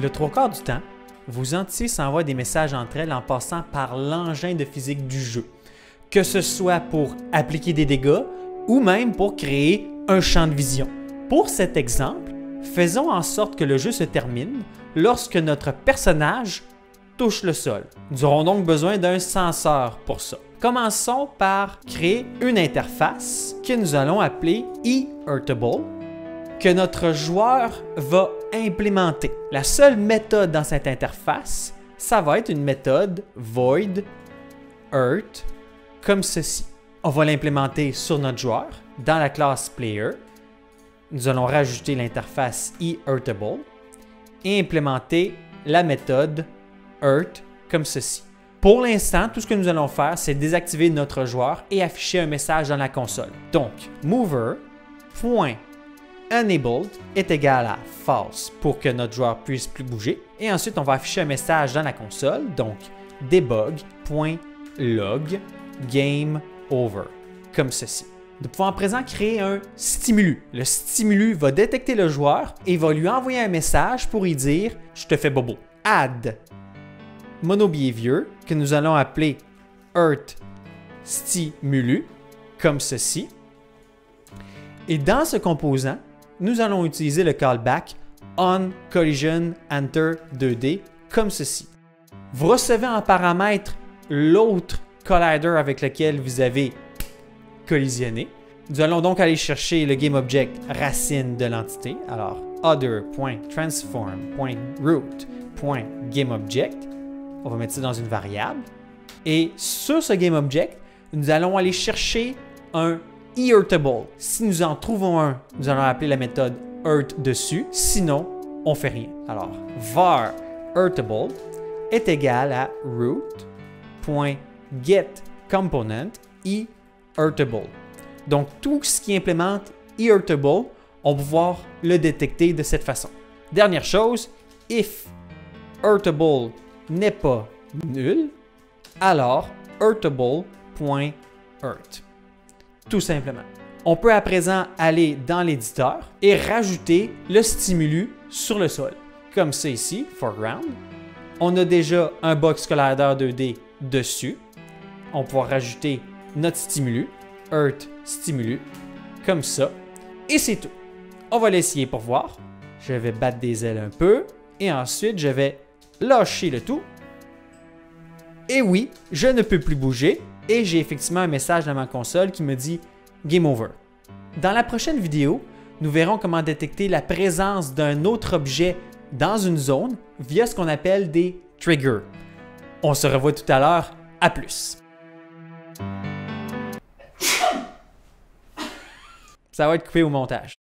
Le trois quarts du temps, vos entités s'envoient des messages entre elles en passant par l'engin de physique du jeu, que ce soit pour appliquer des dégâts ou même pour créer un champ de vision. Pour cet exemple, faisons en sorte que le jeu se termine lorsque notre personnage touche le sol. Nous aurons donc besoin d'un senseur pour ça. Commençons par créer une interface que nous allons appeler eHeartable, que notre joueur va implémenter. La seule méthode dans cette interface, ça va être une méthode void earth comme ceci. On va l'implémenter sur notre joueur dans la classe player. Nous allons rajouter l'interface eHeartable et implémenter la méthode earth comme ceci. Pour l'instant, tout ce que nous allons faire, c'est désactiver notre joueur et afficher un message dans la console. Donc, mover.enabled est égal à false pour que notre joueur puisse plus bouger. Et ensuite, on va afficher un message dans la console, donc debug.log game over, comme ceci. Nous pouvons à présent créer un stimulus. Le stimulus va détecter le joueur et va lui envoyer un message pour lui dire « Je te fais bobo ». Add monobehavior que nous allons appeler earth stimulus comme ceci. Et dans ce composant, nous allons utiliser le callback on collision enter 2D comme ceci. Vous recevez en paramètre l'autre collider avec lequel vous avez collisionné. Nous allons donc aller chercher le GameObject racine de l'entité. Alors, other.transform.root.GameObject. On va mettre ça dans une variable. Et sur ce GameObject, nous allons aller chercher un eHeartable. Si nous en trouvons un, nous allons appeler la méthode earth dessus. Sinon, on ne fait rien. Alors, var eHeartable est égal à root.getComponent eHeartable. Donc, tout ce qui implémente eHeartable, on va pouvoir le détecter de cette façon. Dernière chose, if eHeartable n'est pas nul, alors eHeartable.earth. Tout simplement. On peut à présent aller dans l'éditeur et rajouter le stimulus sur le sol. Comme ça ici, foreground. On a déjà un box collider 2D dessus. On pourra rajouter notre stimulus, earth stimulus, comme ça. Et c'est tout. On va l'essayer pour voir. Je vais battre des ailes un peu et ensuite je vais lâcher le tout. Et oui, je ne peux plus bouger et j'ai effectivement un message dans ma console qui me dit Game Over. Dans la prochaine vidéo, nous verrons comment détecter la présence d'un autre objet dans une zone via ce qu'on appelle des triggers. On se revoit tout à l'heure. À plus. Ça va être coupé au montage.